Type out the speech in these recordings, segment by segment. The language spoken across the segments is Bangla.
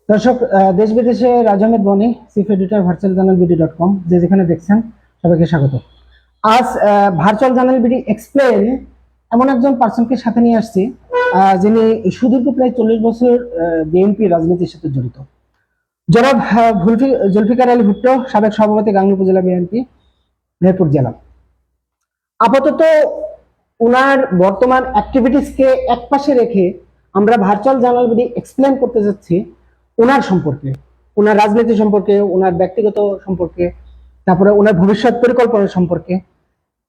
দর্শক, দেশ বিদেশে রাজ আহমেদ বনি, চিফ এডিটর ভার্চুয়াল জার্নাল বিডি.কম, যে যেখানে দেখছেন সবাইকে স্বাগত। আজ ভার্চুয়াল জার্নাল বিডি এক্সপ্লেন এমন একজন পার্সনকে সাথে নিয়ে আসছি, যিনি সুদীর্ঘ প্রায় 40 বছর বিএনপি রাজনীতির সাথে জড়িত। জনাব জুলফিকার আলী ভুট্টো, সাবেক সভাপতি, গাংনী উপজেলা বিএনপি, মেহেরপুর জেলা। আপাতত ওনার বর্তমান অ্যাক্টিভিটিসকে একপাশে রেখে আমরা ভার্চুয়াল জার্নাল বিডি এক্সপ্লেন করতে যাচ্ছি ওনার সম্পর্কে, ওনার রাজনীতি সম্পর্কে, ওনার ব্যক্তিগত সম্পর্কে, তারপরে ওনার ভবিষ্যৎ পরিকল্পনা সম্পর্কে।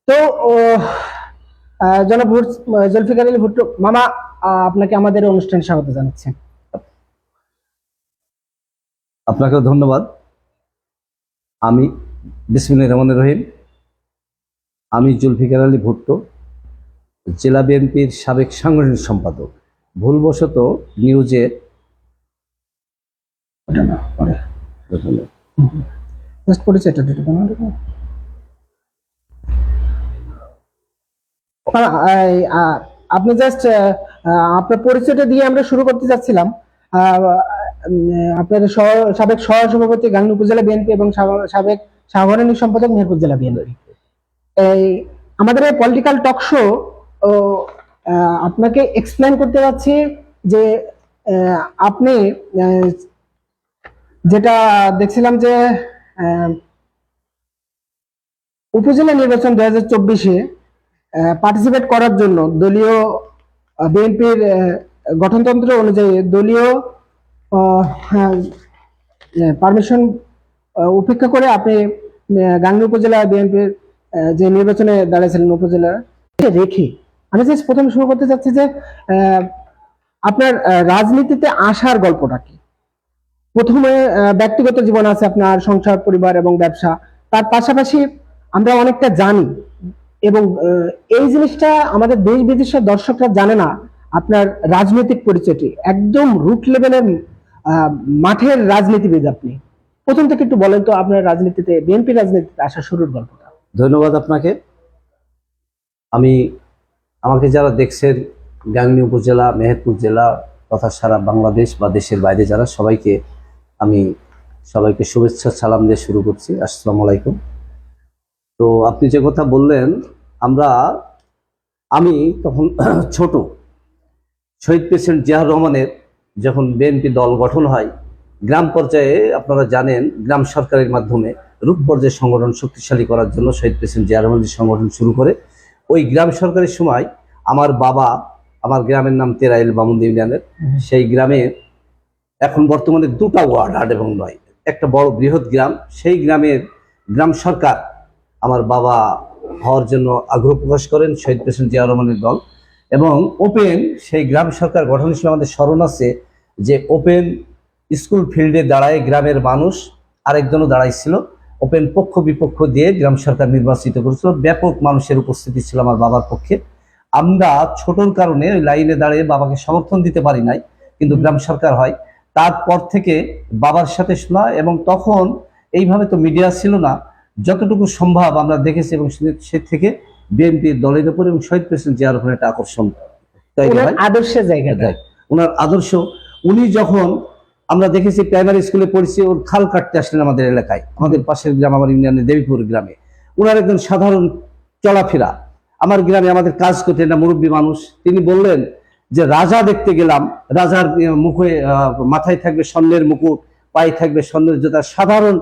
তো জনাব জুলফিকার আলী ভুট্টো মামা, আপনাকে আমাদের অনুষ্ঠানে স্বাগত জানাচ্ছি। আপনাকেও ধন্যবাদ। আমি বিসমিল্লাহির রহমানির রহিম। আমি জুলফিকার আলী ভুট্টো, জেলা বিএনপির সাবেক সাংগঠনিক সম্পাদক। ভুলবশত নিউজে আপনি জাস্ট আপনার পরিচয়টা দিয়ে আমরা শুরু করতে যাচ্ছিলাম। আপনার সাবেক সহসভাপতি গাংনী উপজেলা বিএনপি এবং সাবেক সাংগঠনিক সম্পাদক মেহেরপুর জেলা বিএনপি। এই আমাদের এই পলিটিক্যাল টক শো আপনাকে এক্সপ্লেন করতে যাচ্ছি যে আপনি যেটা দেখছিলাম যে উপজেলা নির্বাচন 2024-এ পার্টিসিপেট করার জন্য দলীয় বিএনপির গঠনতন্ত্র অনুযায়ী দলীয় পারমিশন উপেক্ষা করে আপনি গাংনী উপজেলা বিএনপির যে নির্বাচনে দাঁড়িয়েছিলেন উপজেলা রেখে, আমি জাস্ট প্রথমে শুরু করতে চাচ্ছি যে আপনার রাজনীতিতে আসার গল্পটা কি। প্রথমে ব্যক্তিগত জীবন আছে, আপনার সংসার, পরিবার এবং ব্যবসা। তার পাশাপাশি আমরা অনেকটা জানি এবং এই জিনিসটা আমাদের দেশ বিদেশের দর্শকরা জানে না, আপনার রাজনৈতিক পরিচয়টি একদম রুট লেভেলের মাঠের রাজনীতিবিদ আপনি। প্রথম থেকে একটু বলেন তো আপনার রাজনীতিতে, বিএনপি রাজনীতিতে আসার শুরুর গল্পটা। ধন্যবাদ আপনাকে। আমাকে যারা দেখছেন গাংনী উপজেলা, মেহেরপুর জেলা তথা সারা বাংলাদেশ বা দেশের বাইরে যারা, সবাইকে শুভেচ্ছা সালাম দিয়ে শুরু করছি। আসসালামু আলাইকুম। তো আপনি যে কথা বললেন, আমি তখন ছোট, শহীদ প্রেসিডেন্ট জিয়াউর রহমানের যখন বিএনপি দল গঠন হয়, গ্রাম পর্যায়ে আপনারা জানেন গ্রাম সরকারের মাধ্যমে রূপ পর্যায়ে সংগঠন শক্তিশালী করার জন্য শহীদ প্রেসিডেন্ট জিয়াউর রহমান সংগঠন শুরু করে। ওই গ্রাম সরকারের সময় আমার বাবা, আমার গ্রামের নাম তেরাইল বামুন ইউনিয়নের, সেই গ্রামে এখন বর্তমানে 2টা ওয়ার্ড, 8 এবং 9, একটা বড় বৃহৎ গ্রাম। সেই গ্রামের গ্রাম সরকার আমার বাবা হওয়ার জন্য আগ্রহ প্রকাশ করেন শহীদ প্রেসিডেন্ট জিয়াউর রহমানের দল, এবং ওপেন সেই গ্রাম সরকার গঠনের সময় আমাদের স্মরণ আছে যে ওপেন স্কুল ফিল্ডে দাঁড়ায় গ্রামের মানুষ, আরেকজনও দাঁড়াইছিল, ওপেন পক্ষ বিপক্ষ দিয়ে গ্রাম সরকার নির্বাচিত করেছিল। ব্যাপক মানুষের উপস্থিতি ছিল আমার বাবার পক্ষে। আমরা ছোটর কারণে ওই লাইনে দাঁড়িয়ে বাবাকে সমর্থন দিতে পারি নাই, কিন্তু গ্রাম সরকার হয়। তারপর থেকে বাবার সাথে শোনা, এবং তখন এইভাবে তো মিডিয়া ছিল না, যতটুকু সম্ভব আমরা দেখেছি, এবং সে থেকে বিএনপি দলের উপর এবং শহীদ প্রেসিডেন্ট জিয়াউর রহমানের একটা আকর্ষণ আদর্শের জায়গা দেয়। ওনার আদর্শ, উনি যখন আমরা দেখেছি প্রাইমারি স্কুলে পড়েছি, ওর খাল কাটতে আসলেন আমাদের এলাকায়, আমাদের পাশের গ্রাম, আমার ইউনিয়নের দেবীপুর গ্রামে। ওনার একজন সাধারণ চলাফেরা, আমার গ্রামে আমাদের কাজ করতে একটা মুরব্বী মানুষ, তিনি বললেন যে রাজা দেখতে গেলাম, রাজার মুখে মাথায় থাকবে স্বর্ণের মুকুট, পায়ে থাকবে স্বর্ণের জুতা, সাধারণ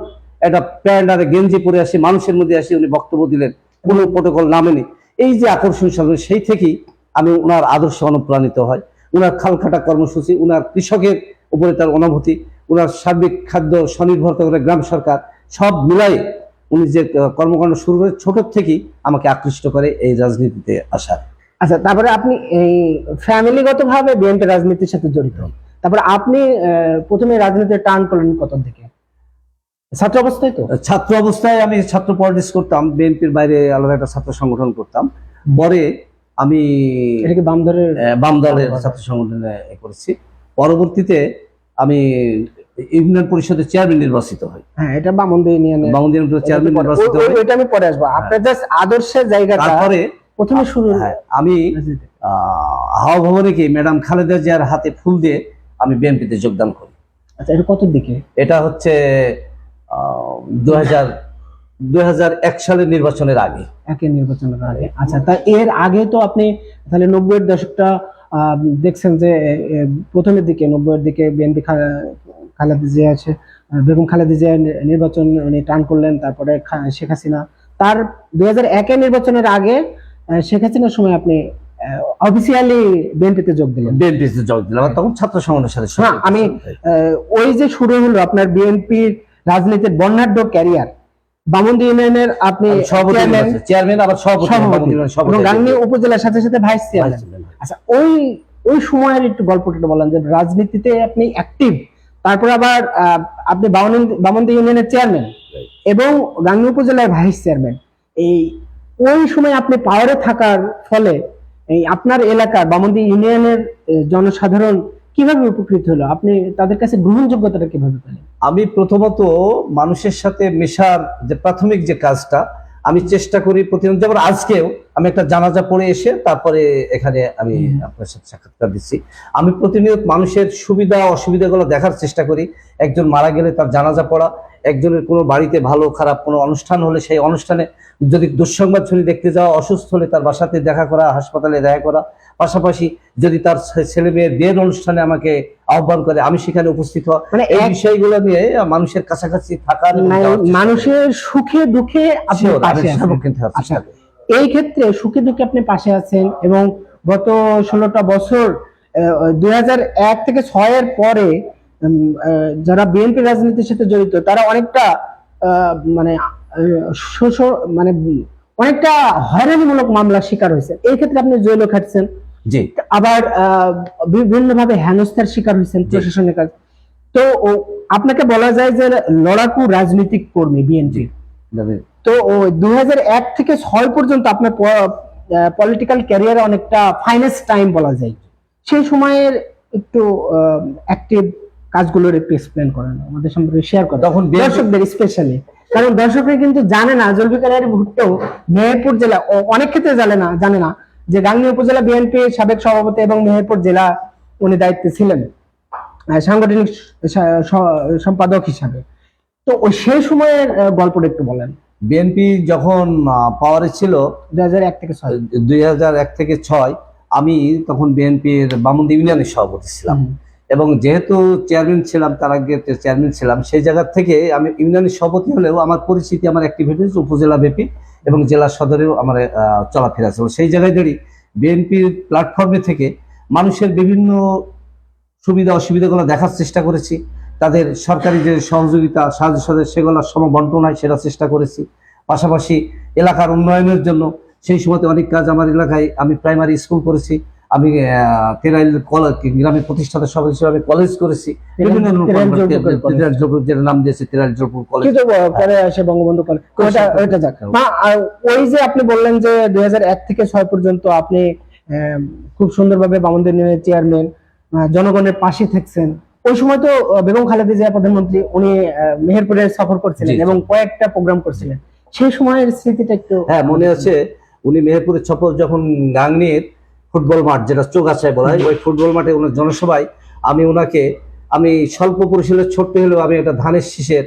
একটা প্যান্ট আর গেঞ্জি পরে আসি, মানুষের মধ্যে আসি উনি বক্তব্য দিলেন, কোনো প্রোটোকল না মেনে। এই যে আকর্ষণ, সেই থেকেই আমি ওনার আদর্শ অনুপ্রাণিত হয়। ওনার খালখাটা কর্মসূচি, ওনার কৃষকের উপরে তার অনুভূতি, ওনার সার্বিক খাদ্য স্বনির্ভরতা করে গ্রাম সরকার, সব মিলাই উনি যে কর্মকাণ্ড শুরু করে, ছোট থেকেই আমাকে আকৃষ্ট করে এই রাজনীতিতে আসার। আচ্ছা, তারপরে আপনি এই ফ্যামিলিগত ভাবে বিএনপি রাজনীতির সাথে জড়িত, তারপরে আপনি প্রথমে রাজনীতিতে টার্ন করলেন কত থেকে? ছাত্র অবস্থায়? তো ছাত্র অবস্থায় আমি ছাত্র পলিটিক্স করতাম, বিএনপির বাইরে আলাদা একটা ছাত্র সংগঠন করতাম। পরে আমি বাম দলের ছাত্র সংগঠনে করেছি। পরবর্তীতে আমি ইউনিয়ন পরিষদের চেয়ারম্যান নির্বাচিত হই। হ্যাঁ, এটা বামন্দি ইউনিয়নের চেয়ারম্যান নির্বাচিত হই। এটা আমি পরে আসবো। আপনার জাস্ট আদর্শের জায়গাটা তারপরে প্রথমে শুরু। আমি হাওয়া ভবনে কি ম্যাডাম খালেদা জিয়ার হাতে ফুল দিয়ে আমি বিএনপিতে যোগদান করি। আচ্ছা, এটা কত দিকে? এটা হচ্ছে 2001 সালের নির্বাচনের আগে। একে নির্বাচনের আগে। আচ্ছা, তা এর আগে তো আপনি তাহলে 90-এর দশকটা দেখছেন যে প্রথমের দিকে 90-এর দিকে বিএনপি খালেদা জিয়া আছে, বেগম খালেদা জিয়া নির্বাচন উনি টার্ন করলেন, তারপরে শেখ হাসিনা। তার 2001-এর নির্বাচনের আগে শেখ হাসিনার সময় আপনি অফিসিয়ালি বিএনপিতে যোগ দিলেন। বিএনপিতে যোগ দিলাম, আর তখন ছাত্র সংগঠনের সাথে হ্যাঁ, আমি ওই যে শুরু হলো আপনার বিএনপির রাজনীতির বর্ণাঢ্য ক্যারিয়ার। বামন্দি ইউনিয়নের আপনি চেয়ারম্যান, আবার সভাপতি, গাংনী উপজেলার সাথে সাথে ভাইস চেয়ারম্যান। আচ্ছা, ওই সময়ের একটু গল্পটা বলেন যে রাজনীতিতে আপনি অ্যাক্টিভ, তারপর আবার আপনি বামন্দি ইউনিয়নের চেয়ারম্যান এবং গাংনী উপজেলার ভাইস চেয়ারম্যান। ওই সময় আপনি পাওয়ারে থাকার ফলে এই আপনার এলাকার বামন্দি ইউনিয়নের জনসাধারণ কিভাবে উপকৃত হলো? আপনি তাদের কাছে গ্রহণযোগ্যতাটা কিভাবে পেলেন? আমি প্রথমত মানুষের সাথে মেশার যে প্রাথমিক যে কাজটা আমি চেষ্টা করি প্রতিদিন। যেমন আজকেও আমি একটা জানাজা পড়ে এসে তারপরে এখানে আমি আপনার সাথে সাক্ষাৎকার দিচ্ছি। আমি প্রতিনিয়ত মানুষের সুবিধা অসুবিধাগুলো দেখার চেষ্টা করি। একজন মারা গেলে তার জানাজা পড়া, একজনের কোনো বাড়িতে ভালো খারাপ কোনো অনুষ্ঠান হলে সেই অনুষ্ঠানে যদি দুঃসংবাদ শুনি দেখতে যাওয়া, অসুস্থ হলে তার বাসাতে দেখা করা, হাসপাতালে দেখা করা, পাশাপাশি যদি তার ছেলে মেয়ের বিয়ের অনুষ্ঠানে আমাকে আহ্বান করে আমি সেখানে উপস্থিত হওয়া, মানে এই বিষয়গুলো নিয়ে মানুষের কাছাকাছি থাকার, মানুষের সুখে দুঃখে আপনি পাশে আছেন। এই ক্ষেত্রে সুখে দুঃখে আপনি পাশে আছেন এবং গত 16টা বছর 2001 থেকে 6 এর পরে যারা বিএনপি রাজনীতির সাথে জড়িত তারা অনেকটা মানে মানে অনেকটা হয়রানিমূলক মামলার শিকার হয়েছে। এই ক্ষেত্রে আপনি জেলও খাটছেন, জি, আবার বিভিন্ন ভাবে হেনস্থার শিকার হয়েছেন প্রশাসনের কাছে। তো আপনাকে বলা যায় যে লড়াকু রাজনৈতিক কর্মী বিএনপি। তো 2001 থেকে 6 পর্যন্ত আপনার পলিটিক্যাল ক্যারিয়ারে অনেকটা ফাইনেস্ট টাইম বলা যায়। সেই সময়ের একটু অ্যাক্টিভ কাজগুলোর একটু এক্সপ্লেন করেন, আমাদের সম্পর্কে শেয়ার করেন তখন দর্শকদের স্পেশালি, কারণ দর্শকরা কিন্তু জানে না জুলফিকার আলী ভুট্টো মেহেরপুর জেলা অনেক ক্ষেত্রে জানে না যে গাংনী উপজেলা বিএনপির সাবেক সভাপতি এবং মেহেরপুর জেলা উনি দায়িত্বে ছিলেন সাংগঠনিক সম্পাদক হিসাবে। তো সেই সময়ের গল্পটা একটু বলেন। বিএনপি যখন পাওয়ারে ছিল 2001 থেকে 6 আমি তখন বিএনপির বামন্দি ইউনিয়নের সভাপতি ছিলাম এবং যেহেতু চেয়ারম্যান ছিলাম, তার আগে চেয়ারম্যান ছিলাম, সেই জায়গা থেকে আমি ইউনিয়নের সভাপতি হলেও আমার পরিচিতি, আমার অ্যাক্টিভিটিস উপজেলা ব্যাপী এবং জেলা সদরেও আমার চলাফেরা ছিল। সেই জায়গায় দাঁড়িয়ে বিএনপির প্ল্যাটফর্মে থেকে মানুষের বিভিন্ন সুবিধা অসুবিধাগুলো দেখার চেষ্টা করেছি, তাদের সরকারি যে সহযোগিতা সাহায্য সেগুলো সমবন্টন হয় সেটা চেষ্টা করেছি। পাশাপাশি এলাকার উন্নয়নের জন্য সেই সময় অনেক কাজ আমার এলাকায়, আমি প্রাইমারি স্কুল করেছি, আমি তেরাইল গ্রামের প্রতিষ্ঠাতা সদস্য হিসেবে কলেজ করেছি, বিভিন্ন যেটা নাম দিয়েছে তেরাইল জোরপুর কলেজ, বঙ্গবন্ধু কলেজ। ওই যে আপনি বললেন যে 2001 থেকে 6 পর্যন্ত আপনি খুব সুন্দরভাবে বামন্দি ইউনিয়নের চেয়ারম্যান, জনগণের পাশে থাকছেন। ওই সময় তো বেগম খালেদা জিয়া প্রধানমন্ত্রী, উনি মেহেরপুরে সফর করছিলেন এবং কয়েকটা প্রোগ্রাম করছিলেন। সেই সময়ের স্মৃতিটা একটু মনে আছে। উনি মেহেরপুরে সফর যখন গাংনীর ফুটবল মাঠ, যেটা চৌগাছায় বলা হয়, ওই ফুটবল মাঠে ওনার জনসভায় আমি স্বল্প পরিসরের ছোট্ট হলেও আমি একটা ধানের শীষের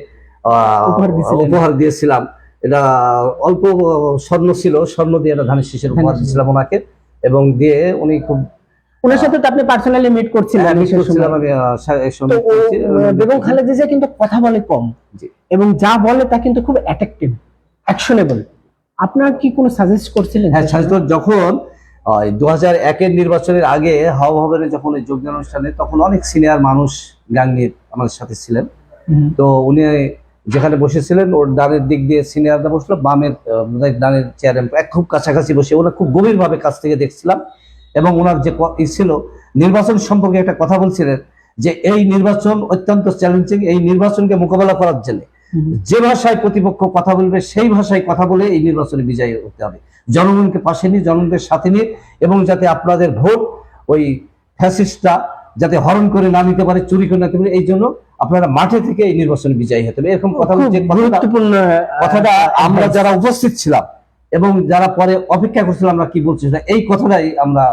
উপহার দিয়েছিলাম। এটা অল্প স্বর্ণ ছিল, স্বর্ণ দিয়ে একটা ধানের শীষের উপহার দিয়েছিলাম ওনাকে, এবং দিয়ে উনি খুব, ওনার সাথে তো আপনি পার্সোনালি মিট করছিলেন। বেগম খালেদা জিয়া কিন্তু কথা বলে কম এবং যা বলে তা কিন্তু খুব অ্যাট্রাকটিভ, অ্যাকশনেবল। আপনার কি কোনো সাজেস্ট করছিলেন? হ্যাঁ, যখন 2001-এর নির্বাচনের আগে হাওয়া ভবনে যখন ওই যোগদান অনুষ্ঠানে, তখন অনেক সিনিয়র মানুষ গাংনীর আমাদের সাথে ছিলেন। তো উনি যেখানে বসেছিলেন ওর ডানের দিক দিয়ে সিনিয়ররা বসলো, বামের ডানের চেয়ারে খুব কাছাকাছি বসে ওরা খুব গভীরভাবে কাছ থেকে দেখছিলাম। এবং ওনার যে ছিল নির্বাচন সম্পর্কে একটা কথা বলছিলেন যে এই নির্বাচন অত্যন্ত চ্যালেঞ্জিং, এই নির্বাচনকে মোকাবেলা করার জন্য যে ভাষায় প্রতিপক্ষ কথা বলবে সেই ভাষায় কথা বলে এই নির্বাচনে বিজয়ী হতে হবে, জনগণকে পাশে নিয়ে, জনগণকে সাথে নিয়ে, এবং যাতে আপনাদের ভোট ওই ফ্যাসিস্টরা যাতে হরণ করে না নিতে পারে, চুরি করে না নিতে পারে, এই জন্য আপনারা মাঠে থেকে এই নির্বাচনে বিজয়ী হতে হবে। এরকম কথা কথাটা আমরা যারা উপস্থিত ছিলাম এবং যারা পরে অপেক্ষা করছিলাম আমরা কি বলছি এই কথাটাই আমরা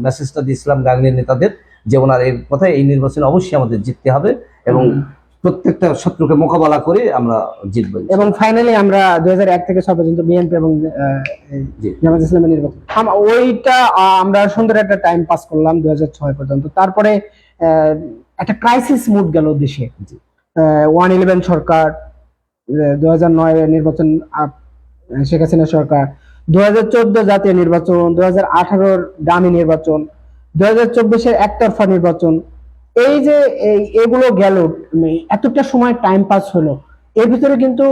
মেসেজটা দিয়েছিলাম গাংনীর নেতাদের, যে ওনার এই কথায় এই নির্বাচনে অবশ্যই আমাদের জিততে হবে এবং প্রত্যেকটা শত্রুকে মোকাবেলা করে আমরা জিতবো। এবং ফাইনালি আমরা 2001 থেকে 6 পর্যন্ত বিএনপি এবং জি। জামাত ইসলামের নির্বাচন ওইটা আমরা সুন্দর একটা টাইম পাস করলাম 2006 পর্যন্ত। তারপরে একটা ক্রাইসিস মুড গেল দেশে। জি। 111 সরকার, 2009 নির্বাচন শেখ হাসিনা সরকার, 2014 জাতীয় নির্বাচন, 2018 ডামি নির্বাচন, 2024 একতরফা নির্বাচন। এই যে এগুলো গেল, এতটা সময় টাইম পাস হলো, এর ভিতরে কিন্তু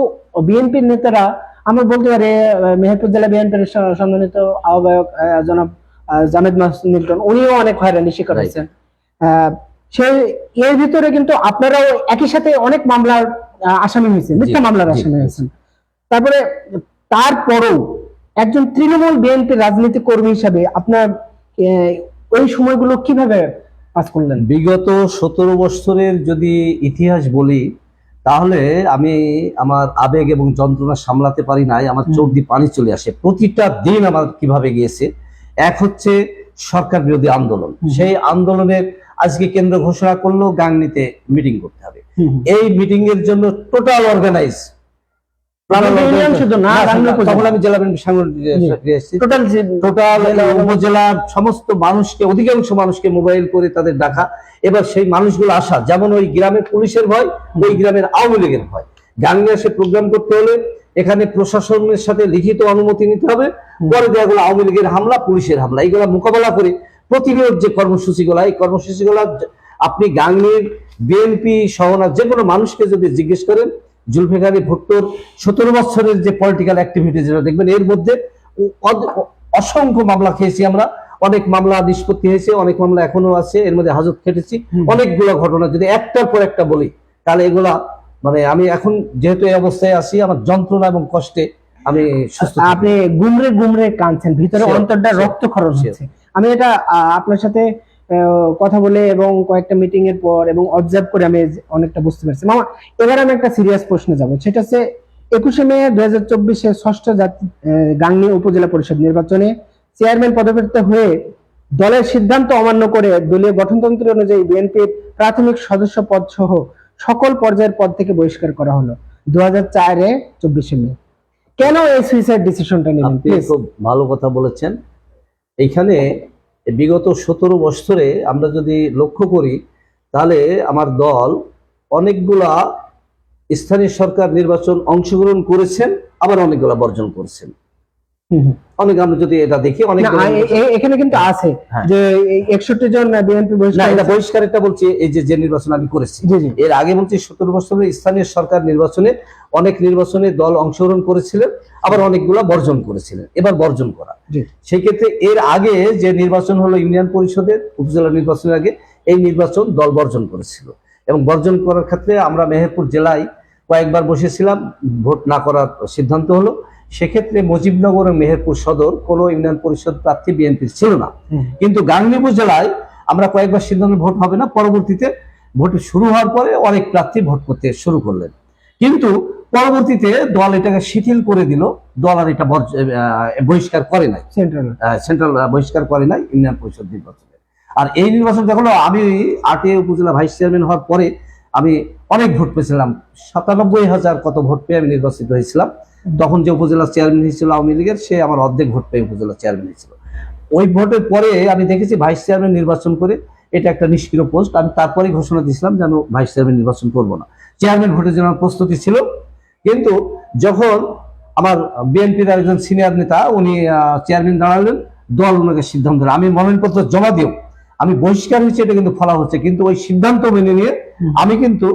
বিএনপির নেতারা, আমরা বলতে পারি মেহেরপুর জেলা বিএনপির সম্মানিত আহ্বায়ক জনাব জামেদ মাসুদ মিল্টন, উনিও অনেক হয়রানি শিকার হয়েছেন। সেই এর ভিতরে কিন্তু আপনারাও একই সাথে অনেক মামলার আসামি হয়েছেন, মিথ্যা মামলার আসামি হয়েছেন। তারপরে তারপরেও একজন তৃণমূল বিএনপির রাজনীতি কর্মী হিসাবে আপনার ওই সময়গুলো কিভাবে পাস করলেন? বিগত 17 বছরের যদি ইতিহাস বলি, তাহলে আমি আমার আবেগ এবং যন্ত্রণা সামলাতে পারি নাই, আমার চোখ দিয়ে পানি চলে আসে। প্রতিটা দিন আমার কিভাবে গিয়েছে। এক হচ্ছে সরকার বিরোধী আন্দোলন, সেই আন্দোলনের আজকে কেন্দ্র ঘোষণা করলো গাংনীতে মিটিং করতে হবে। এই মিটিং এর জন্য টোটাল অর্গানাইজ, তখন আমি জেলা টোটাল উপজেলার সমস্ত মানুষকে, অধিকাংশ মানুষকে মোবাইল করে তাদের ডাকা। এবার সেই মানুষগুলো আসা, যেমন ওই গ্রামের পুলিশের ভয়, ওই গ্রামের আওয়ামী লীগের ভয়। গাংনী এসে প্রোগ্রাম করতে হলে এখানে প্রশাসনের সাথে লিখিত অনুমতি নিতে হবে। পরে দেখা গেলো আওয়ামী লীগের হামলা, পুলিশের হামলা, এইগুলা মোকাবেলা করে প্রতিরোধ যে কর্মসূচিগুলা, এই কর্মসূচিগুলা আপনি গাংনীর বিএনপি সহনা যে কোনো মানুষকে যদি জিজ্ঞেস করেন, জুলফিকার আলী ভুট্টোর 17 বছরের যে পলিটিক্যাল অ্যাক্টিভিটি যেটা দেখবেন, এর মধ্যে অসংখ্য মামলা খেয়েছি আমরা, অনেক মামলা নিষ্পত্তি হয়েছে, অনেক মামলা এখনো আছে, এর মধ্যে হাজত খেটেছি। অনেকগুলো ঘটনা যদি একটার পর একটা বলি, তাহলে এগুলা মানে আমি এখন যেহেতু এই অবস্থায় আছি, আমার যন্ত্রণা এবং কষ্টে আমি সুস্থ। আপনি গুমরে গুমরে কাঁদছেন, ভিতরে অন্তরটা রক্তক্ষরণ হচ্ছে। আমি এটা আপনার সাথে কথা বলে এবং কয়েকটা মিটিং এর পর এবং অবজার্ভ করে আমি অনেকটা বুঝতে পারছি। মামা, এবার আমি একটা সিরিয়াস প্রশ্নে যাব, সেটা হচ্ছে 21 মে 2024 ষষ্ঠ গাংনী উপজেলা পরিষদ নির্বাচনে চেয়ারম্যান পদপ্রার্থী হয়ে দলের সিদ্ধান্ত অমান্য করে দলীয় গঠনতন্ত্র অনুযায়ী বিএনপির প্রাথমিক সদস্য পদ সহ সকল পর্যায়ের পদ থেকে বহিষ্কার করা হলো 2004 24 মে। কেন এই সুইসাইড ডিসিশনটা নিলেন? খুব ভালো কথা বলেছেন। এইখানে বিগত 17 বছরে আমরা যদি লক্ষ্য করি, তাহলে আমার দল অনেকগুলা স্থানীয় সরকার নির্বাচন অংশগ্রহণ করেছেন, আবার অনেকগুলা বর্জন করেছেন। অনেক আমরা যদি এটা দেখি, অনেক এখানে কিন্তু আছে যে 61 জন বিএনপি বহিষ্কারটা বলছি, এই যে নির্বাচন আমি করেছি, এর আগে বলছি 17 বছরের স্থানীয় সরকার নির্বাচনে অনেক নির্বাচনে দল অংশগ্রহণ করেছিলেন, আবার অনেকগুলা বর্জন করেছিলেন। এবার বর্জন করা, সেই ক্ষেত্রে এর আগে যে নির্বাচন হলো ইউনিয়ন পরিষদের উপজেলা নির্বাচনের আগে, এই নির্বাচন দল বর্জন করেছিল। এবং বর্জন করার ক্ষেত্রে আমরা মেহেরপুর জেলায় কয়েকবার বসেছিলাম, ভোট না করার সিদ্ধান্ত হলো। সেক্ষেত্রে মুজিবনগর ও মেহেরপুর সদর কোনো ইউনিয়ন পরিষদ প্রার্থী বিএনপির ছিল না, কিন্তু গাংনী উপজেলায় আমরা কয়েকবার সিদ্ধান্ত ভোট হবে না, পরবর্তীতে ভোট শুরু হওয়ার পরে অনেক প্রার্থী ভোট করতে শুরু করলেন। কিন্তু পরবর্তীতে দল এটাকে শিথিল করে দিল, দল আর এটা বহিষ্কার করে নাই, সেন্ট্রাল বহিষ্কার করে নাই ইউনিয়ন পরিষদ নির্বাচনে। আর এই নির্বাচন দেখলো আমি 8 উপজেলা ভাইস চেয়ারম্যান হওয়ার পরে আমি অনেক ভোট পেয়েছিলাম, 97,000 কত ভোট পেয়ে আমি নির্বাচিত হয়েছিলাম। তখন যে উপজেলা চেয়ারম্যান হয়েছিল আওয়ামী লীগের, সে আমার অর্ধেক ভোট পেয়ে উপজেলা চেয়ারম্যান হয়েছিল। ওই ভোটের পরে আমি দেখেছি ভাইস চেয়ারম্যান নির্বাচন করে এটা একটা নিষ্ক্রিয় পোস্ট। আমি তারপরেই ঘোষণা দিয়েছিলাম যে আমি ভাইস চেয়ারম্যান নির্বাচন করবো না, চেয়ারম্যান ভোটের জন্য প্রস্তুতি ছিল। কিন্তু যখন আমার বিএনপির একজন সিনিয়র নেতা উনি চেয়ারম্যান দাঁড়ালেন, দল ওনাকে সিদ্ধান্ত দিল, আমি মনোনয়নপত্র জমা দিও, আমি বহিষ্কার হয়েছি এটা কিন্তু ফলা হচ্ছে, কিন্তু ওই সিদ্ধান্ত মেনে নিয়ে আমি কিন্তু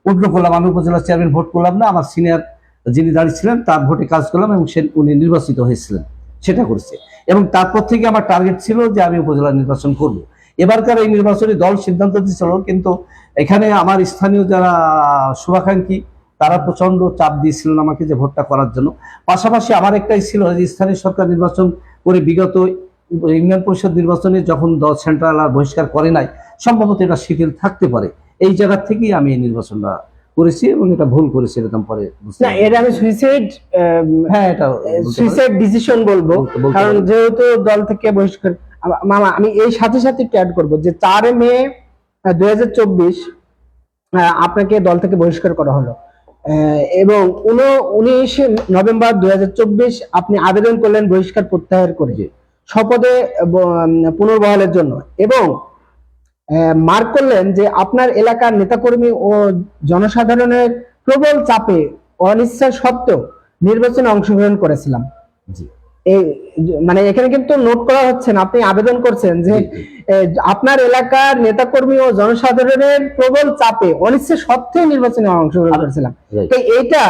উল্টো করলাম, আমি উপজেলা চেয়ারম্যান ভোট করলাম না, আমার সিনিয়র যিনি দাঁড়িয়েছিলেন তার ভোটে কাজ করলাম এবং উনি নির্বাচিত হয়েছিলেন, সেটা করেছে। এবং তারপর থেকে আমার টার্গেট ছিল যে আমি উপজেলা নির্বাচন করব। এবারকার এই নির্বাচনে দল সিদ্ধান্ত দিয়েছিল, কিন্তু এখানে আমার স্থানীয় যারা শুভাকাঙ্ক্ষী তারা প্রচন্ড চাপ দিয়েছিলেন আমাকে যে ভোটটা করার জন্য। পাশাপাশি আমার একটাই ছিল যে স্থানীয় সরকার নির্বাচন করে বিগত ইউনিয়ন পরিষদ নির্বাচনে যখন দল সেন্ট্রাল আর বহিষ্কার করে নাই, সম্ভবত এটা শিথিল থাকতে পারে, এই জায়গা থেকেই আমি এই নির্বাচনটা করেছি এবং এটা ভুল করেছি এরকম পরে। না, এটা আমি সুইসাইড, হ্যাঁ এটা সুইসাইড ডিসিশন বলবো, কারণ যেহেতু দল থেকে বহিষ্কার। মামা, আমি এই সাথে সাথে একটু অ্যাড করবো যে 4 মে 2024 আপনাকে দল থেকে বহিষ্কার করা হলো, এবং 19 নভেম্বর 2024 আপনি আবেদন করলেন বহিষ্কার প্রত্যাহার করে শপথে পুনর্বহালের জন্য, এবং মার্ক করলেন যে আপনার এলাকার নেতাকর্মী ও জনসাধারণের প্রবল চাপে অনিচ্ছা সত্ত্বেও নির্বাচনে অংশগ্রহণ করেছিলাম। জি এই মানে এখানে কিন্তু নোট করা হচ্ছে না, আপনি আবেদন করছেন যে আপনার এলাকার নেতাকর্মী ও জনসাধারণের প্রবল চাপে অনিচ্ছা সত্ত্বেও নির্বাচনে অংশগ্রহণ করেছিলাম। তো এইটা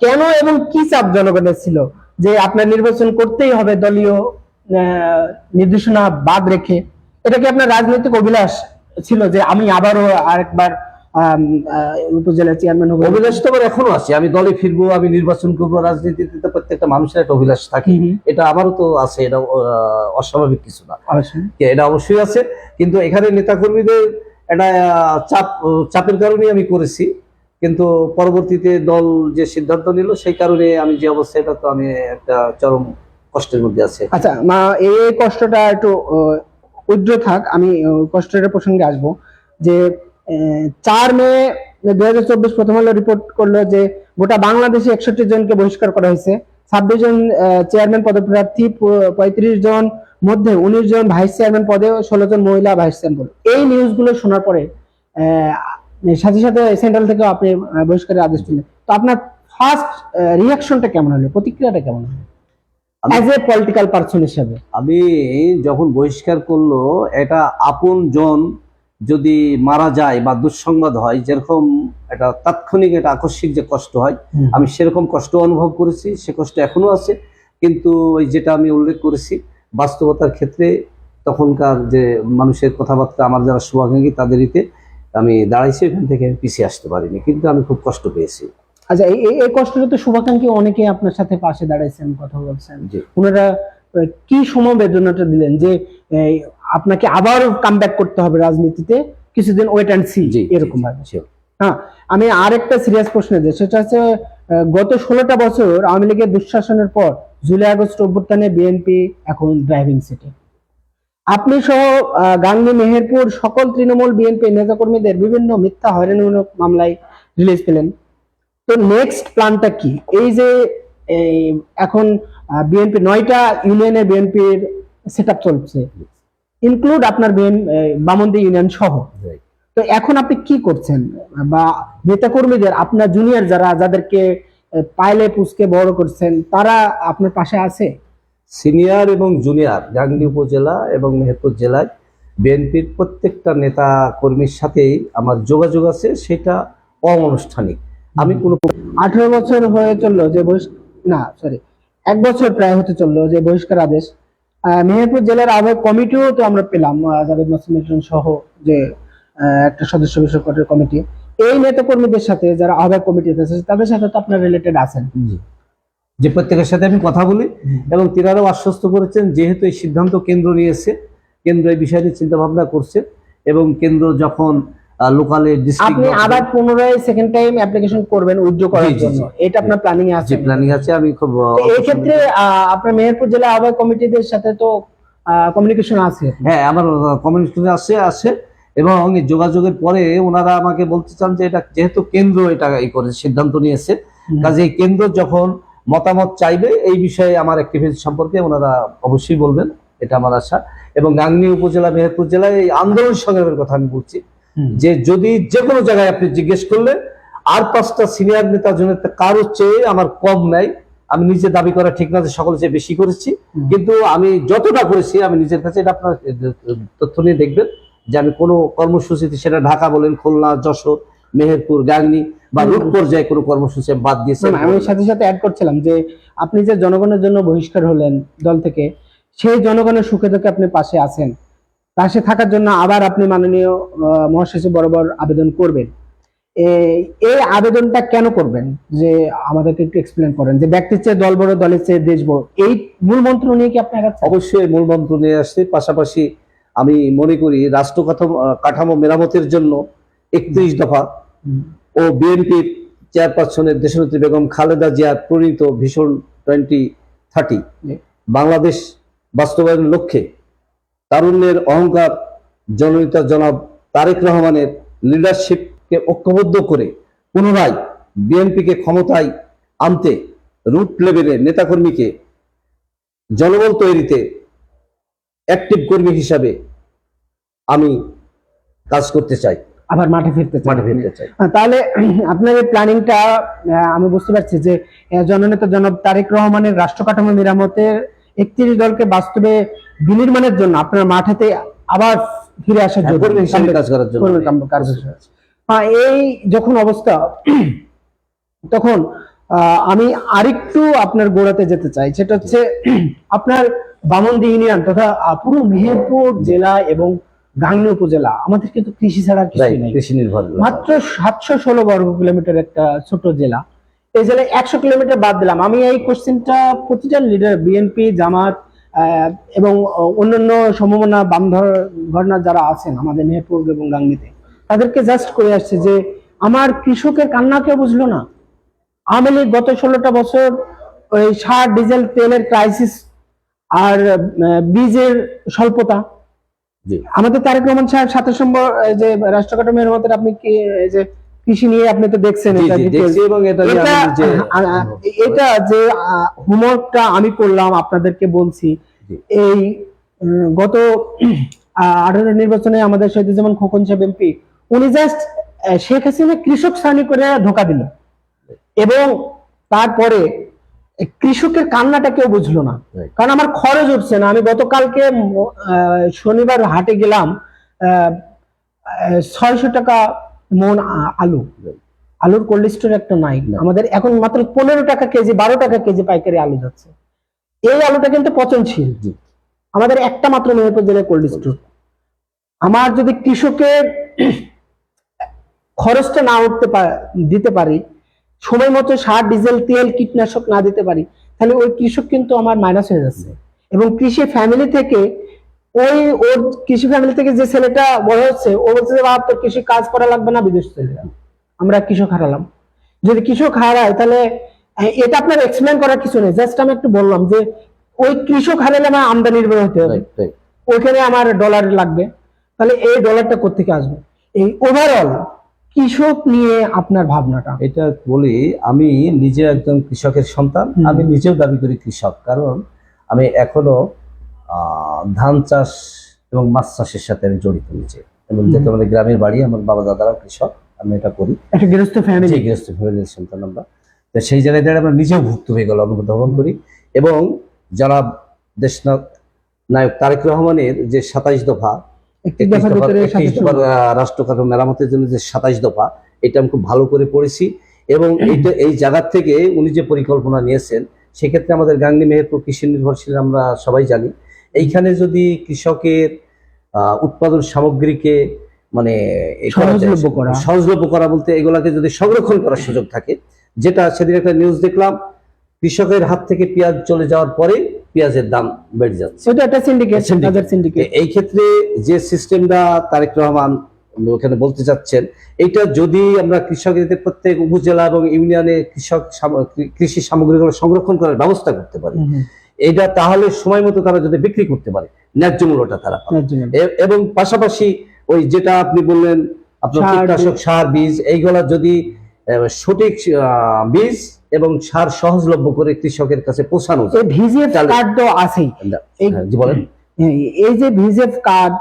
কেন এবং কি চাপ জনগণের ছিল যে আপনার নির্বাচন করতেই হবে দলীয় নির্দেশনা বাদ রেখে? এটা কি আপনার রাজনৈতিক অভিলাষ ছিল যে আমি আবারও আরেকবার উপজেলা চেয়ারম্যান হবো? অভিলাষ তো আমার এখনো আছে, আমি দলে ফিরবো, আমি নির্বাচন করবো। রাজনীতিতে তো প্রত্যেকটা মানুষের একটা অভিলাষ থাকে, এটা আমারও তো আছে, এটা অস্বাভাবিক কিছু না, এটা অবশ্যই আছে। কিন্তু এখানে নেতাকর্মীদের একটা চাপের কারণে আমি করেছি, কিন্তু পরবর্তীতে দল যে সিদ্ধান্ত নিল সেই কারণে আমি যে অবস্থা, এটা তো আমি একটা চরম কষ্টের মধ্যে আছে। আচ্ছা মা, এই কষ্টটা একটু উজ্জ্ব থাক, আমি কষ্টের প্রসঙ্গে আসবো। যে 4 মে 2024 প্রথম আলো রিপোর্ট করলো যে গোটা বাংলাদেশে 61 জনকে বহিষ্কার করা হয়েছে। 26 জন চেয়ারম্যান পদপ্রার্থী, 35 জন মধ্যে 19 জন ভাইস চেয়ারম্যান পদে, 16 জন মহিলা ভাইস চেয়ারম্যান। এই নিউজগুলো শোনার পরে সাথে সাথে সেন্ট্রাল থেকে আপনি বহিষ্কারের আদেশ পেলেন, তো আপনার ফার্স্ট রিয়াকশনটা কেমন হলো, প্রতিক্রিয়াটা কেমন হলো অ্যাজ এ পলিটিক্যাল পারসন হিসেবে? আমি যখন বহিষ্কার করলো, এটা আপন জন যদি মারা যায় বা দুঃসংবাদ হয়, যেরকম একটা তাৎক্ষণিক একটা আকস্মিক যে কষ্ট হয়, আমি সেরকম কষ্ট অনুভব করেছি, সে কষ্ট এখনো আছে। কিন্তু ওই যেটা আমি উল্লেখ করেছি, বাস্তবতার ক্ষেত্রে তখনকার যে মানুষের কথাবার্তা, আমার যারা শুভাকাঙ্ক্ষী তাদেরইতে আমি দাঁড়াইছি, এখান থেকে আমি পিছিয়ে আসতে পারিনি, কিন্তু আমি খুব কষ্ট পেয়েছি। আচ্ছা, এই কষ্টটা তো শুভাকাঙ্ক্ষী অনেকে আপনার সাথে পাশে দাঁড়াইছেন, কথা বলছেন, ওনারা কি সমবেদনাটা দিলেন যে আপনাকে আবার কামব্যাক করতে হবে রাজনীতিতে, কিছুদিন ওয়েট অ্যান্ড সি, এরকম ভাবে? হ্যাঁ, আমি আরেকটা সিরিয়াস প্রশ্ন দিই, সেটা হচ্ছে গত 16টা বছর আওয়ামী লীগের দুঃশাসনের পর জুলাই আগস্ট অভ্যুত্থানে বিএনপি এখন ড্রাইভিং সিটে। আপনি সহ গাংনী, মেহেরপুর সকল তৃণমূল বিএনপি নেতাকর্মীদের বিভিন্ন মিথ্যা হয়রানিমূলক মামলায় রিলিজ পেলেন। তো নেক্সট প্ল্যানটা কি? এই যে এখন বিএনপি 9টা ইউনিয়নে বিএনপির সেটআপ চলছে, ইনক্লুড আপনার বামন্দি ইউনিয়ন সহ। তো এখন আপনি কি করছেন, বা নেতাকর্মীদের, আপনার জুনিয়র যাদেরকে পাইলে পুষকে বড় করছেন, তারা আপনার পাশে আছে? সিনিয়র এবং জুনিয়র গাংনী উপজেলা এবং মেহেরপুর জেলায় বিএনপির প্রত্যেকটা নেতা কর্মীর সাথেই আমার যোগাযোগ আছে, সেটা অনানুষ্ঠানিক। আমি কোনো 18 বছর হয়ে চললো যে 1 বছর প্রায় হতে চললো যে বহিষ্কার আদেশ। মেহেরপুর জেলার আহ্বায়ক কমিটিও তো আমরা পেলাম, জাভেদ মাসুম সহ যে একটা সদস্য বিষয়ক কমিটি। এই নেতাকর্মীদের সাথে যারা আহ্বায়ক কমিটিতে আছে, তাদের সাথে তো আপনার রিলেটেড আছেন? যে প্রত্যেকের সাথে আমি কথা বলি, এবং তিনারাও আশ্বস্ত করেছেন যেহেতু এই সিদ্ধান্ত কেন্দ্র নিয়েছে, কেন্দ্র এই বিষয়টি চিন্তা ভাবনা করছে, এবং কেন্দ্র যখন লোকালে আপনি আবার পুনরায় সেকেন্ড টাইম অ্যাপ্লিকেশন করবেন উইথড্র করার জন্য, এটা আপনার প্ল্যানিং এ আছে? প্ল্যানিং আছে। আমি খুব এই ক্ষেত্রে আপনার মেহেরপুর জেলা আহ্বায়ক কমিটিদের সাথে তো কমিউনিকেশন আছে? হ্যাঁ, আমার কমিউনিকেশন আছে, এবং যোগাযোগের পরে ওনারা আমাকে বলতে চান যে এটা যেহেতু কেন্দ্র এটা এই করে সিদ্ধান্ত নিয়েছে, কাজে কেন্দ্র যখন মতামত চাইবে এই বিষয়ে আমার অ্যাক্টিভিটি সম্পর্কে ওনারা অবশ্যই বলবেন, এটা আমার আশা। এবং গাংনী উপজেলা, মেহেরপুর জেলায় এই আন্দোলন সংগ্রামের কথা আমি বলছি, যে যদি যে কোনো জায়গায় আপনি জিজ্ঞেস করলে আর 5টা সিনিয়র নেতা জন্য কারোর চেয়ে আমার কম নাই। আমি নিজে দাবি করা ঠিক না যে সকলের চেয়ে বেশি করেছি, কিন্তু আমি যতটা করেছি আমি নিজের কাছে, এটা আপনার তথ্য নিয়ে দেখবেন যে আমি কোনো কর্মসূচিতে, সেটা ঢাকা বলেন, খুলনা, যশোর, মেহেরপুর, গাংনী বা রুট পর্যায়ে কোনো কর্মসূচি বাদ দিয়েছে। আমি সাথে সাথে অ্যাড করছিলাম যে আপনি যে জনগণের জন্য বহিষ্কার হলেন দল থেকে, সেই জনগণের সুখে দুঃখে আপনি পাশে আছেন, পাশে থাকার জন্য আবার আপনি মাননীয় মহাসচিব বরাবর আবেদন করবেন। এই আবেদনটা কেন করবেন, যে আমাদেরকে একটু এক্সপ্লেন করেন, যে ব্যক্তির চেয়ে দল বড়, দলের চেয়ে দেশ বড়, এই মূল মন্ত্র নিয়ে কি আপনি আগাচ্ছেন? অবশ্যই মূল মন্ত্র নিয়ে আসছে। পাশাপাশি আমি মনে করি রাষ্ট্র কাঠামো মেরামতের জন্য 31 দফা ও বিএনপির চেয়ারপারসনের দেশনেত্রী বেগম খালেদা জিয়ার প্রণীত ভিশন 2030 বাংলাদেশ বাস্তবায়নের লক্ষ্যে তারুণ্যের অহংকার জননেতা জনাব তারেক রহমানের লিডারশিপ কে ঐক্যবদ্ধ করে পুনরায় বিএনপিকে ক্ষমতায় আনতে রুট লেভেলের নেতাকর্মীকে জনবল তৈরিতে অ্যাক্টিভ কর্মী হিসাবে আমি কাজ করতে চাই, আবার মাঠে ফিরতে চান। মাঠে ফিরতে চাই। তাহলে আপনার এই প্ল্যানিংটা আমি বুঝতে পারছি যে জননেতা জনাব তারেক রহমানের রাষ্ট্র কাঠামো মেরামতের 31 দলকে বাস্তবে বিনির্মাণের জন্য আপনার মাঠেতে আবার ফিরে আসার জন্য কর্মী হিসেবে কাজ করার জন্য এই যখন অবস্থা, তখন আমি আরেকটু আপনার গোড়াতে যেতে চাই, সেটা হচ্ছে আপনার বামন্দি ইউনিয়ন তথা পুরো মেহেরপুর জেলা এবং গাংনী উপজেলা আমাদের কিন্তু কৃষি ছাড়া আর কিছুই নেই। কৃষি নির্ভর, মাত্র 716 বর্গ কিলোমিটার একটা ছোট জেলা। এই জেলায় 100 কিলোমিটার বাদ দিলাম। আমি এই কোশ্চেনটা প্রতিটা লিডার বিএনপি, জামাত এবং অন্যান্য সমমনা বাম ধর্না যারা আছেন আমাদের মেহেরপুর এবং গাংনীতে, তাদেরকে জাস্ট করে আসছে যে আমার কৃষকের কান্না কেউ বুঝলো না। আওয়ামী লীগ গত 16টা বছর ওই সার, ডিজেল, তেলের ক্রাইসিস আর বীজের স্বল্পতা, আমাদের তারেক রহমান সাহেব 27 নম্বর যে রাষ্ট্র কাঠামো মেরামতের আপনি কি এই যে কৃষি নিয়ে আপনি তো দেখছেন, এটা যে হোমওয়ার্কটা আমি করলাম আপনাদেরকে বলছি, এই গত 18 নির্বাচনে আমাদের শহীদুজ্জামান খোকন সাহেব এমপি উনি জাস্ট শেখ হাসিনা কৃষক শ্রেণী করে ধোকা দিল, এবং তারপরে কৃষকের কান্নাটা কেউ বুঝলো না। কারণ আমার খরচ উঠছে না। আমি গতকালকে শনিবার হাটে গেলাম, 600 টাকা মন আলুর কোল্ড স্টোর একটা নাই আমাদের, এখন মাত্র 15 টাকা কেজি, 12 টাকা কেজি পাইকারি আলু যাচ্ছে। এই আলুটা কিন্তু পচনশীল, আমাদের একটা মাত্র মেহেরপুর জেলায় কোল্ড স্টোর। আমার যদি কৃষকের খরচটা না দিতে পারি, সময় মতো সার, ডিজেল, তেল, কীটনাশক না দিতে পারি, তাহলে ওই কৃষক কিন্তু আমার মাইনাস হয়ে যাচ্ছে। এবং কৃষি ফ্যামিলি থেকে ওর কৃষি ফ্যামিলি থেকে যে ছেলেটা বড় হচ্ছে, ও বলছে যে বাবা তোর কৃষি কাজ করা লাগবে না, বিদেশ চলে যাবে। আমরা কৃষক হারালাম। যদি কৃষক হারায় তাহলে এটা আপনার এক্সপ্লেন করার কিছু নেই, জাস্ট আমি একটু বললাম যে ওই কৃষক হারালে আমার আমদানি নির্ভর হতে হবে, ওইখানে আমার ডলার লাগবে, তাহলে এই ডলারটা কোত্থেকে আসবে? এই ওভারঅল কৃষক নিয়ে আপনার ভাবনাটা। এটা বলি, আমি নিজে একজন কৃষকের সন্তান, আমি নিজেও দাবি করি কৃষক, কারণ আমি এখনো ধান চাষ এবং মাছ চাষের সাথে আমি জড়িত নিজে, এবং যেহেতু আমাদের গ্রামের বাড়ি, আমার বাবা দাদারাও কৃষক, আমি এটা করি, একটা গৃহস্থ ফ্যামিলি, গৃহস্থ ফ্যামিলির সন্তান আমরা। তো সেই জায়গায় দাঁড়িয়ে আমরা নিজেও ভুক্ত হয়ে গেল, অনুধাবন করি। এবং যারা নায়ক তারেক রহমানের যে 27 দফা রাষ্ট্র কাঠামো মেরামতের জন্য যে 27 দফা, এটা আমি খুব ভালো করে পড়েছি। এবং এইটা এই জায়গা থেকে উনি যে পরিকল্পনা নিয়েছেন, সেক্ষেত্রে আমাদের গাংনী মেহেরপুর কৃষি নির্ভরশীল আমরা সবাই জানি। এইখানে যদি কৃষকের উৎপাদন সামগ্রীকে মানে সহজলভ্য করা বলতে এগুলাকে যদি সংরক্ষণ করার সুযোগ থাকে, যেটা সেদিন একটা নিউজ দেখলাম, কৃষকের হাত থেকে পেঁয়াজ চলে যাওয়ার পরে পেঁয়াজের দাম বেড়ে যাচ্ছে। এই ক্ষেত্রে যে সিস্টেমটা তারেক রহমান ওখানে বলতে চাচ্ছেন, এটা যদি আমরা কৃষকদের প্রত্যেক উপজেলা এবং ইউনিয়নে কৃষি সামগ্রীগুলো সংরক্ষণ করার ব্যবস্থা করতে পারি, এটা তাহলে সময় মতো তারা যদি বিক্রি করতে পারে, ন্যায্য মূল্যটা তারা পাবে। এবং পাশাপাশি ওই যেটা আপনি বললেন আপনার কীটনাশক, সার, বীজ, এইগুলা যদি সঠিক বীজ এবং সার সহজলভ্য করে কৃষকের কাছে পৌঁছানো যায়। ভিজিএফ কার্ড তো আছেই, বলেন এই যে ভিজিএফ কার্ড,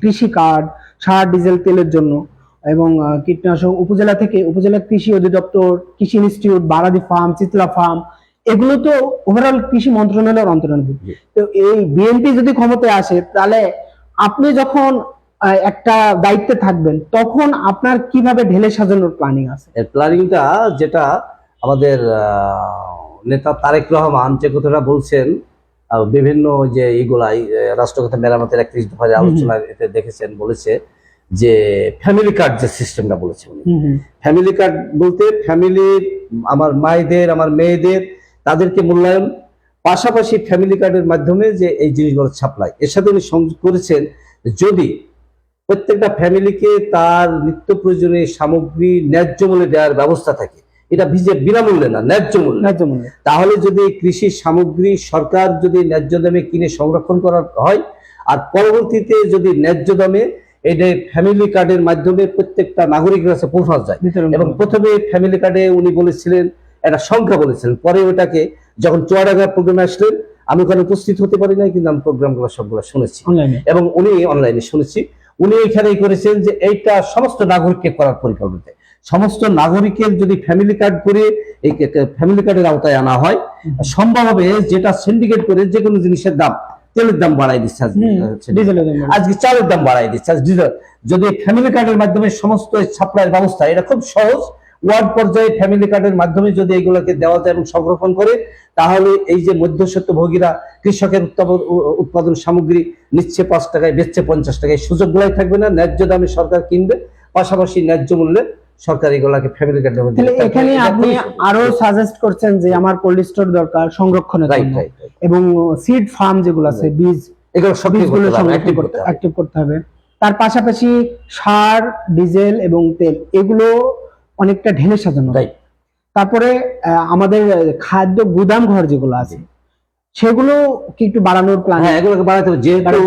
কৃষি কার্ড, সার, ডিজেল, তেলের জন্য এবং কীটনাশক উপজেলা থেকে, উপজেলা কৃষি অধিদপ্তর, কৃষি ইনস্টিটিউট, বারাদি ফার্ম, চিতলা ফার্ম, এগুলো তো ওভারঅল কৃষি মন্ত্রণালয়ের অন্তর্ভুক্ত। তো এই বিএনপি যদি ক্ষমতায় আসে, তাহলে আপনি যখন একটা দায়িত্বে থাকবেন, তখন আপনার কিভাবে ঢেলে সাজানোর প্ল্যানিং আছে? প্ল্যানিংটা যেটা আমাদের নেতা তারেক রহমান যে কথাটা বলছেন, বিভিন্ন যে এইগুলাই রাষ্ট্রগত মেরামতের 31 দফার আলোচনায় এতে দেখেছেন, বলেছে যে ফ্যামিলি কার্ড যে সিস্টেমটা বলেছে উনি, ফ্যামিলি কার্ড বলতে ফ্যামিলির আমার মায়েদের, আমার মেয়েদের, তাদেরকে মূল্যায়ন, পাশাপাশি ফ্যামিলি কার্ডের মাধ্যমে যে এই জিনিসগুলো সাপ্লাই, এর সাথে উনি সংযোগ করেছেন যদি প্রত্যেকটা ফ্যামিলিকে তার নিত্য প্রয়োজনীয় সামগ্রী ন্যায্য মূল্যে দেওয়ার ব্যবস্থা থাকে, এটা বিনামূল্যে না, ন্যায্য মূল্যে, তাহলে যদি কৃষি সামগ্রী সরকার যদি ন্যায্য দামে কিনে সংরক্ষণ করা হয়, আর পরবর্তীতে যদি ন্যায্য দামে এই যে ফ্যামিলি কার্ডের মাধ্যমে প্রত্যেকটা নাগরিকের কাছে পৌঁছানো যায়। বিতরণ এবং করা। প্রথমে ফ্যামিলি কার্ডে উনি বলেছিলেন একটা সংখ্যা বলেছিলেন, পরে ওটাকে যখন চুয়াডাঙ্গা প্রোগ্রামে আসলেন, আমি ওখানে উপস্থিত হতে পারি নাই, কিন্তু আমি প্রোগ্রামগুলো সবগুলো শুনেছি অনলাইনে। এবং উনি অনলাইনে শুনেছি। উনি এখানেই করেছেন যে এইটা সমস্ত নাগরিককে করার পরিকল্পনা, সমস্ত নাগরিকের যদি ফ্যামিলি কার্ড করে এই ফ্যামিলি কার্ডের আওতায় আনা হয়, সম্ভব হবে যেটা সিন্ডিকেট করে যে কোনো জিনিসের দাম, তেলের দাম বাড়াই দিচ্ছে আজকে, ডিজেলের দাম বাড়ায়। আজকে চালের দাম বাড়াই দিচ্ছে, আজ ডিজেল। যদি ফ্যামিলি কার্ডের মাধ্যমে সমস্ত সাপ্লাইয়ের ব্যবস্থা, এটা খুব সহজ, ওয়ার্ড পর্যায়ে ফ্যামিলি কার্ডের মাধ্যমে যদি এগুলোকে দেওয়া যায় এবং সংরক্ষণ করে, তাহলে এই যে মধ্যস্বত্বভোগীরা কৃষকের উৎপাদন সামগ্রী নিচ্ছে 5 টাকায়, বেচছে 50 টাকায়, এই সুযোগগুলাই থাকবে না। ন্যায্য দামে সরকার কিনবে, পাশাপাশি ন্যায্য মূল্যে সরকার এগুলাকে ফ্যামিলি কার্ডের মধ্যে। তাহলে এখানে আপনি আরো সাজেস্ট করছেন যে আমার কোল্ড স্টোর দরকার সংরক্ষণের জন্য, এবং সিড ফার্ম যেগুলো আছে, বীজ, এগুলো বীজগুলো সংরক্ষণ করতে, অ্যাক্টিভ করতে হবে। তার পাশাপাশি সার, ডিজেল এবং তেল এগুলো অনেকটা ঢেলে সাজানো। তারপরে আমাদের খাদ্য গুদাম ঘর যেগুলো আছে সেগুলো কি একটু বাড়ানোর প্ল্যান? হ্যাঁ, এগুলোকে বাড়াতে হবে, যেহেতু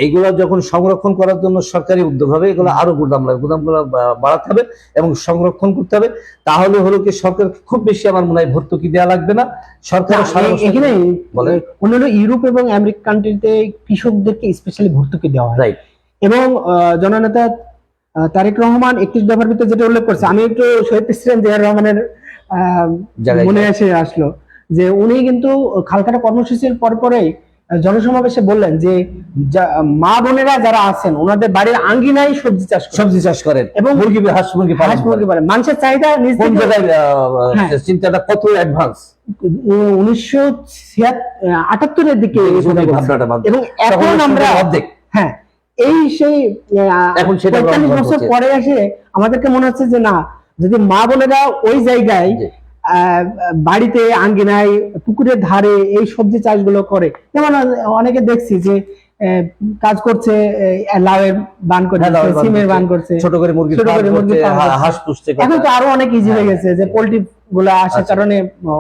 এইগুলো যখন সংরক্ষণ করার জন্য সরকারি উদ্যোগ হবে, এগুলো আরো গুদামগুলো বাড়াতে হবে এবং সংরক্ষণ করতে হবে। তাহলে হলো কি সরকার খুব বেশি আমার মনে হয় ভর্তুকি দেওয়া লাগবে না। সরকার এখানে অন্যান্য ইউরোপ এবং আমেরিকা কান্ট্রিতে কৃষকদেরকে স্পেশালি ভর্তুকি দেওয়া হয়। এবং জননেতা তারেক রহমান 31 দফার ভিতরে যেটা উল্লেখ করছে, আমি একটু শহীদ প্রেসিডেন্ট জিয়া রহমানের মনে আসলো যে উনি কিন্তু খালকাটা কর্মসূচির পরেই জনসমাবেশে বললেন যে মা বোনেরা যারা আছেন ওনাদের বাড়ির আঙ্গিনায় সবজি চাষ করেন এবং হাঁস মুরগি পালন। মানুষের চাহিদা চিন্তাটা কত অ্যাডভান্স 1978-এর দিকে, এবং এখন আমরা হ্যাঁ এই সেই এখন 45 বছর পরে এসে আমাদেরকে মনে হচ্ছে যে না, যদি মা বোনেরা ওই জায়গায় বাড়িতে আঙ্গিনায় পুকুরের ধারে এই সবজি চাষগুলো করে, যেমন অনেকে দেখছি যে কাজ করছে, লাউয়ের বান করছে, সিমের বান করছে, ছোট করে মুরগি, হাঁস পুষছে। এখন তো আরো অনেক ইজি হয়ে গেছে যে পোল্ট্রি গুলো আসার কারণে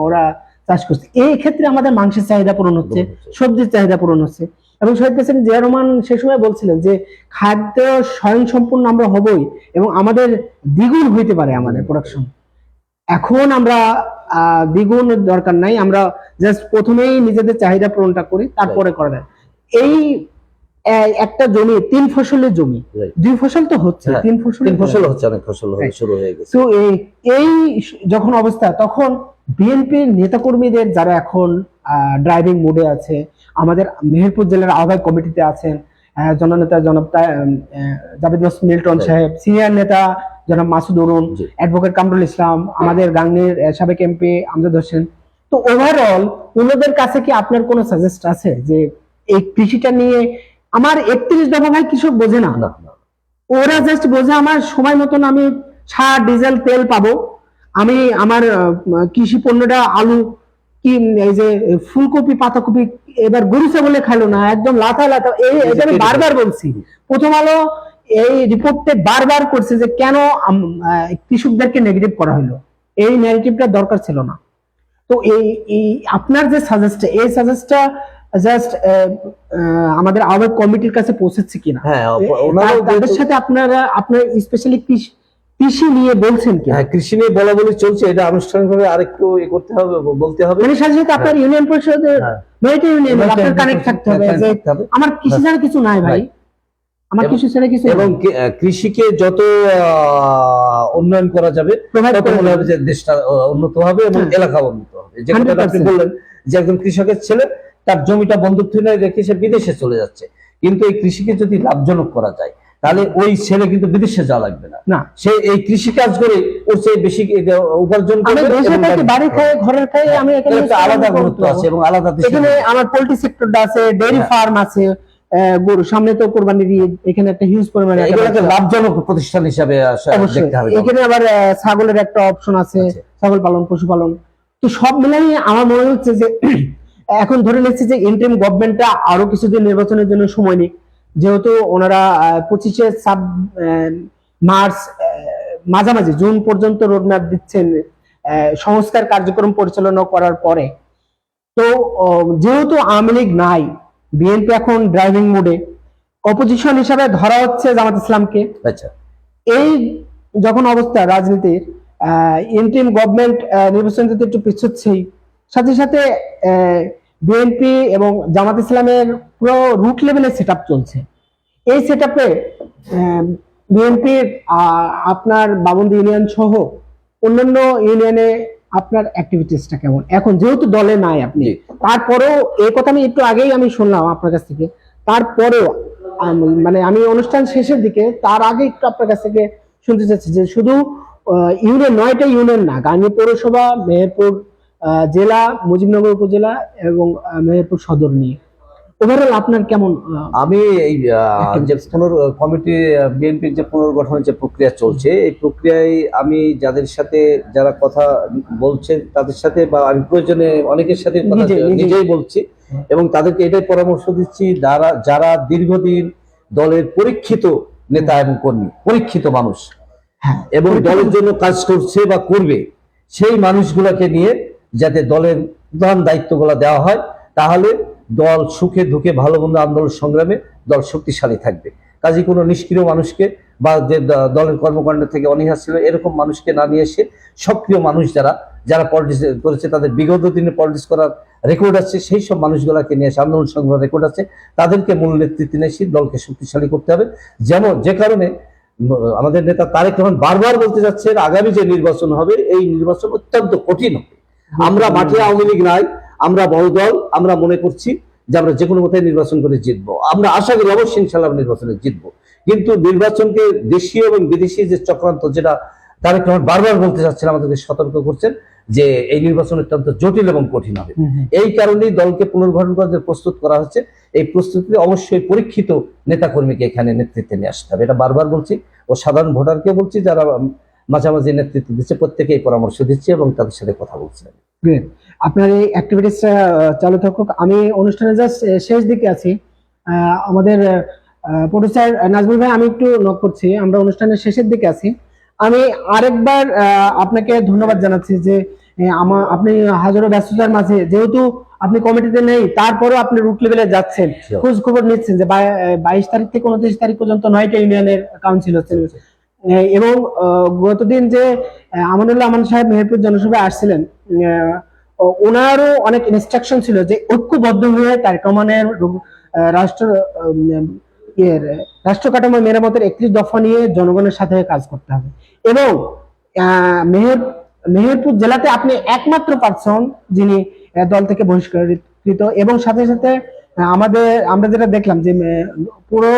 ওরা চাষ করছে। এই ক্ষেত্রে আমাদের মাংসের চাহিদা পূরণ হচ্ছে, সবজির চাহিদা পূরণ হচ্ছে। এবং শহীদ প্রেসিডেন্ট জিয়া রহমান সে সময় বলছিলেন যে খাদ্য স্বয়ংসম্পূর্ণ আমরা হবই এবং আমাদের দ্বিগুণ হইতে পারে আমাদের প্রোডাকশন। এখন আমরা দ্বিগুণ দরকার নাই, আমরা জাস্ট প্রথমেই নিজেদের চাহিদা পূরণটা করি, তারপরে করা যায়। এই একটা জমি 3 ফসলের জমি, 2 ফসল তো হচ্ছে, 3 ফসল হচ্ছে, অনেক ফসল শুরু হয়ে গেছে। তো এই যখন অবস্থা, তখন বিএনপির নেতাকর্মীদের যারা এখন ড্রাইভিং মোডে আছে, আমাদের মেহেরপুর জেলার আহ্বায়ক কমিটিতে আছেন জননেতা জনাব জাভেদ মাসুদ মিল্টন সাহেব, সিনিয়র নেতা জনাব মাসুদ অরুণ, অ্যাডভোকেট কামরুল ইসলাম, আমাদের গাংনীর সাবেক এমপি আমজাদ হোসেন। তো ওভারঅল ওনাদের কাছে কি আপনার কোনো সাজেস্ট আছে যে এই কৃষিটা নিয়ে? আমার 31 দফা ভাই কৃষক বোঝে না, ওরা জাস্ট বোঝে আমার সময় মতন আমি সার, ডিজেল, তেল পাবো, আমি আমার কৃষি পণ্যটা আলু কি এই যে ফুলকপি, পাতাকপি এবার গরু ছাগলে খাইলো না, একদম লাথা লাথা। এটা আমি বারবার বলছি, প্রথম আলো এই রিপোর্টে বারবার করছে যে কেন কৃষকদেরকে নেগেটিভ করা হলো, এই ন্যারেটিভটা দরকার ছিল না। তো এই আপনার যে সাজেস্টটা, এই সাজেস্টটা জাস্ট আমাদের আহ্বায়ক কমিটির কাছে পৌঁছেছে কিনা? হ্যাঁ, তাদের সাথে আপনার স্পেশালি কৃষি নিয়ে বলছেন কি? হ্যাঁ, কৃষি নিয়ে বলা বলি চলছে, এটা আনুষ্ঠানিকভাবে আরেকটু করতে হবে, বলতে হবে। মানে সাথে সাথে আপনার ইউনিয়ন পরিষদের মেরিট ইউনিয়ন আপনার কানেক্ট থাকতে হবে যে আমার কৃষি ছাড়া কিছু নাই ভাই, আমার কৃষি ছাড়া কিছু। এবং কৃষিকে যত উন্নয়ন করা যাবে তত মনে হবে যে দেশটা উন্নত হবে এবং এলাকা উন্নত হবে। যে কথাটা আপনি বললেন যে একজন কৃষকের ছেলে তার জমিটা বন্ধক তুলে রেখে সে বিদেশে চলে যাচ্ছে, কিন্তু এই কৃষিকে যদি লাভজনক করা যায় তাহলে ওই ছেলে কিন্তু বিদেশে যাওয়া লাগবে না, সে এই কৃষি কাজ করে ওর চেয়ে বেশি উপার্জন করবে। বাড়ি খায়, ঘরের খায়, আমি এখানে আলাদা গুরুত্ব আছে এবং আলাদা এখানে আমার পোল্ট্রি সেক্টরটা আছে, ডেয়ারি ফার্ম আছে, গরু সামনে তো কোরবানির ঈদ, এখানে একটা হিউজ পরিমাণে এগুলোকে লাভজনক প্রতিষ্ঠান হিসেবে দেখতে হবে। এখানে আবার ছাগলের একটা অপশন আছে, ছাগল পালন, পশুপালন। তো সব মিলাই আমার মনে হচ্ছে যে এখন ধরে নিচ্ছি যে ইন্টারিম গভর্নমেন্টটা আরো কিছুদিন নির্বাচনের জন্য সময় নিক, যেহেতু ওনারা 25শে মার্চ মাঝামাঝি জুন পর্যন্ত রোডম্যাপ দিচ্ছেন সংস্কার কার্যক্রম পরিচালনা করার পরে। তো যেহেতু আওয়ামী লীগ নাই, বিএনপি এখন ড্রাইভিং মোডে, অপোজিশন হিসাবে ধরা হচ্ছে জামাত ইসলামকে। আচ্ছা, এই যখন অবস্থা রাজনীতির, ইন্টারিম গভর্নমেন্ট নির্বাচন যদি একটু পিছুচ্ছেই, সাথে সাথে বিএনপি এবং জামাত ইসলামের পুরো রুট লেভেলে সেট আপ চলছে। এই সেট আপে বিএনপির আপনার বাবন্দি ইউনিয়ন সহ অন্যান্য ইউনিয়নে আপনার অ্যাক্টিভিটিসটা কেমন এখন, যেহেতু দলে নাই আপনি? জি। তারপরেও এই কথা আমি একটু আগেই আমি শুনলাম আপনার কাছ থেকে, তারপরেও মানে আমি অনুষ্ঠান শেষের দিকে তার আগে একটু আপনার কাছ থেকে শুনতে চাচ্ছি যে শুধু ইউনিয়ন, 9টা ইউনিয়ন না, গাংনী পৌরসভা, মেহেরপুর জেলা, মুজিবনগর উপজেলা এবং মেহেরপুর সদর নিয়ে ওভারঅল আপনার কেমন? আমি এই যে কমিটি বিএনপির যে পুনর্গঠনের যে প্রক্রিয়া চলছে, এই প্রক্রিয়ায় আমি যাদের সাথে যারা কথা বলছেন তাদের সাথে, বা আমি প্রয়োজনে অনেকের সাথে কথা নিজেই বলছি এবং তাদেরকে এটাই পরামর্শ দিচ্ছি, যারা দীর্ঘদিন দলের পরীক্ষিত নেতা এবং কর্মী, পরীক্ষিত মানুষ এবং দলের জন্য কাজ করছে বা করবে, সেই মানুষগুলোকে নিয়ে যাতে দলের প্রধান দায়িত্বগুলো দেওয়া হয়, তাহলে দল সুখে দুঃখে ভালো মন্দ আন্দোলন সংগ্রামে দল শক্তিশালী থাকবে। কাজে কোনো নিষ্ক্রিয় মানুষকে বা যে দলের কর্মকাণ্ড থেকে অনীহা ছিল এরকম মানুষকে না নিয়ে এসে সক্রিয় মানুষ যারা পলিটিক্স করেছে, তাদের বিগত দিনে পলিটিক্স করার রেকর্ড আছে, সেই সব মানুষগুলোকে নিয়ে এসে আন্দোলন সংগ্রাম রেকর্ড আছে, তাদেরকে মূল নেতৃত্বে নিয়ে এসে দলকে শক্তিশালী করতে হবে। যে কারণে আমাদের নেতা তারেক রহমান বারবার বলতে যাচ্ছে আগামী যে নির্বাচন হবে এই নির্বাচন অত্যন্ত কঠিন হবে। আমরা মাঠে আওয়ামী লীগ নাই, আমরা বড় দল, আমরা মনে করছি যে আমরা যে কোনো মতায় নির্বাচন করে জিতবো। আমরা আশা করি অবশ্যই ইনশাআল্লাহ নির্বাচনে জিতবো, কিন্তু নির্বাচনকে দেশীয় এবং বিদেশি যে চক্রান্ত, যেটা তারেক রহমান বারবার বলতে চাচ্ছেন, আমাদেরকে সতর্ক করছেন যে এই নির্বাচন অত্যন্ত জটিল এবং কঠিন হবে। এই কারণেই দলকে পুনর্গঠন করতে প্রস্তুত করা হচ্ছে। এই প্রস্তুতি অবশ্যই পরীক্ষিত নেতাকর্মীকে এখানে নেতৃত্বে নিয়ে আসতে হবে, এটা বারবার বলছি। ও সাধারণ ভোটারকে বলছি, যারা মাঝামাঝি নেতৃত্ব দিচ্ছে প্রত্যেকেই পরামর্শ দিচ্ছি এবং তাদের সাথে কথা বলছি। গ্রেট, আপনার এই অ্যাক্টিভিটিসটা চালু থাকুক। আমি অনুষ্ঠানে জাস্ট শেষ দিকে আছি, আমাদের প্রোডিউসার নাজমুল ভাই, আমি একটু নক করছি, আমরা অনুষ্ঠানের শেষের দিকে আছি। আমি আরেকবার আপনাকে ধন্যবাদ জানাচ্ছি যে আপনি হাজারো ব্যস্ততার মাঝে, যেহেতু আপনি কমিটিতে নেই, তারপরেও আপনি রুট লেভেলে যাচ্ছেন, খোঁজ খবর নিচ্ছেন যে 22 তারিখ থেকে 29 তারিখ পর্যন্ত 9টা ইউনিয়নের কাউন্সিল হচ্ছে। এবং গতদিন যে আমানুল্লাহ আমান সাহেব মেহেরপুর জনসভায় আসছিলেন, ওনারও অনেক ইনস্ট্রাকশন ছিল যে ঐক্যবদ্ধ হয়ে তারেক রহমানের রাষ্ট্র কাঠামো মেরামতের 31 দফা নিয়ে জনগণের সাথে কাজ করতে হবে। এবং মেহেরপুর জেলাতে আপনি একমাত্র পারসন যিনি দল থেকে বহিষ্কৃত, এবং সাথে সাথে আমরা যেটা দেখলাম যে পুরো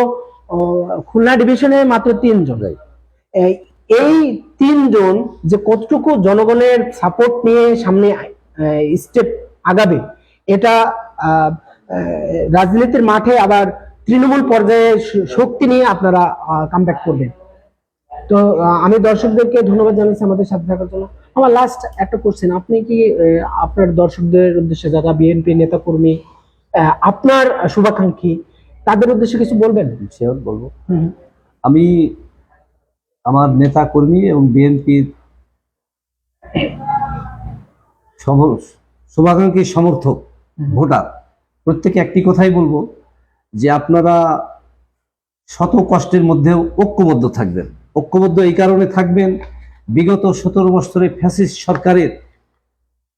খুলনা ডিভিশনে মাত্র 3 জন। এই 3 জন যে কতটুকু জনগণের সাপোর্ট নিয়ে সামনে স্টেপ আগাবে, এটা রাজনীতির মাঠে আবার তৃণমূল পর্যায়ে শক্তি নিয়ে আপনারা কামব্যাক করবেন। তো আমি দর্শকদেরকে ধন্যবাদ জানাচ্ছি আমাদের সাথে থাকার জন্য। আমার লাস্ট একটা কোশ্চেন, আপনি কি আপনার দর্শকদের উদ্দেশ্যে, যারা বিএনপি নেতাকর্মী, আপনার শুভাকাঙ্ক্ষী, তাদের উদ্দেশ্যে কিছু বলবেন? শিওর বলবো। আমি আমার নেতা কর্মী এবং বিএনপির শুভাকাঙ্ক্ষী সমর্থক ভোটার প্রত্যেকে একটি কথাই বলবো যে আপনারা শত কষ্টের মধ্যেও ঐক্যবদ্ধ থাকবেন। ঐক্যবদ্ধ এই কারণে থাকবেন, বিগত 17 বছরে ফ্যাসিস্ট সরকারের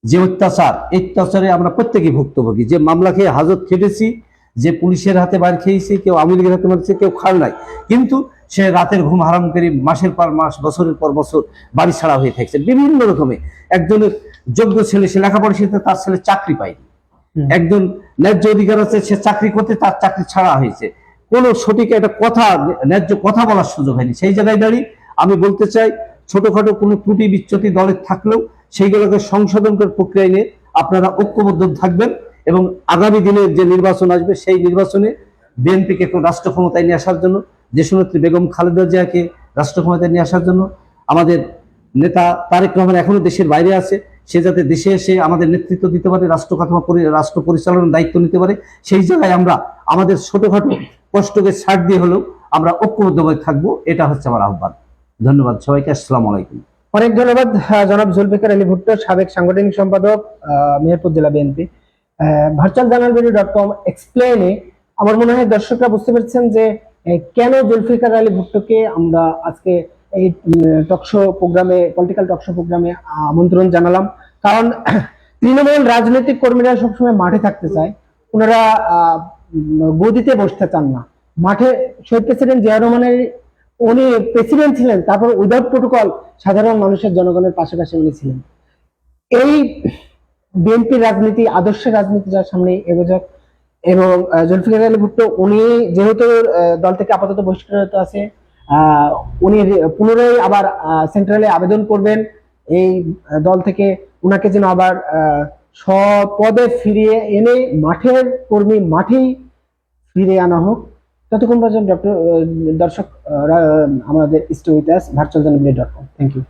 যে অত্যাচারে আমরা প্রত্যেকেই ভুক্তভোগী। যে মামলা খেয়ে হাজত খেটেছি, যে পুলিশের হাতে মার খেয়েছি, কেউ আওয়ামী লীগের হাতে মারছে, কেউ খাল নাই, কিন্তু সে রাতের ঘুম হারাম করে মাসের পর মাস, বছরের পর বছর বাড়ি ছাড়া হয়ে থাকছে বিভিন্ন রকমে। একজনের যোগ্য ছেলে, সে লেখাপড়া শিখতে, তার ছেলে চাকরি পায়নি। একজন ন্যায্য অধিকার আছে, সে চাকরি করতে, তার চাকরি ছাড়া হয়েছে। কোনো সঠিক একটা কথা, ন্যায্য কথা বলার সুযোগ হয়নি। সেই জায়গায় দাঁড়িয়ে আমি বলতে চাই, ছোটখাটো কোনো ত্রুটি বিচ্যুতি দলের থাকলেও সেইগুলোকে সংশোধন করার প্রক্রিয়া নিয়ে আপনারা ঐক্যবদ্ধ থাকবেন এবং আগামী দিনের যে নির্বাচন আসবে সেই নির্বাচনে বিএনপিকে একটু রাষ্ট্র ক্ষমতায় নিয়ে আসার জন্য, দেশনেত্রী বেগম খালেদা জিয়াকে রাষ্ট্র ক্ষমতায় নিয়ে আসার জন্য, আমাদের নেতা তারেক রহমান এখনো দেশের বাইরে আছে, সে যাতে দেশে এসে আমাদের নেতৃত্ব দিতে পারে, রাষ্ট্র পরিচালনার দায়িত্ব নিতে পারে, সেই জায়গায় আমরা আমাদের ছোটখাটো কষ্টকে ছাড় দিয়ে হলেও আমরা ঐক্যবদ্ধভাবে থাকবো। এটা হচ্ছে আমার আহ্বান। ধন্যবাদ সবাইকে। আসসালামু আলাইকুম। অনেক ধন্যবাদ জনাব জুলফিকার আলী ভুট্টো, সাবেক সাংগঠনিক সম্পাদক মেহেরপুর জেলা বিএনপি। virtualjournalvideo.com এক্সপ্লেনে আমার মনে হয় দর্শকরা বুঝতে পেরেছেন যে কেন জুলফিকার আলী ভুট্টোকে আমরা আজকে এই টকশো প্রোগ্রামে, পলিটিক্যাল টকশো প্রোগ্রামে আমন্ত্রণ জানালাম। কারণ তৃণমূল রাজনৈতিক কর্মীরা সবসময় মাঠে থাকতে চায়, ওনারা গদিতে বসতে চান না। মাঠে শহীদ প্রেসিডেন্ট জিয়া রহমানের, উনি প্রেসিডেন্ট ছিলেন, তারপর উইদাউট প্রোটোকল সাধারণ মানুষের, জনগণের পাশাপাশি উনি ছিলেন। এই বিএনপির রাজনীতি, আদর্শের রাজনীতি যার সামনে এগোজক, এবং জুলফিকার আলী ভুট্টো উনি যেহেতু দল থেকে আপাতত বহিষ্কৃত আছে, উনি পুনরায় আবার সেন্ট্রালে আবেদন করবেন এই দল থেকে উনাকে যেন আবার স্বপদে ফিরিয়ে এনে মাঠের কর্মী মাঠেই ফিরিয়ে আনা হোক। ততক্ষণ পর্যন্ত দর্শক আমাদের stay with us virtualjournalbd.com। Thank you.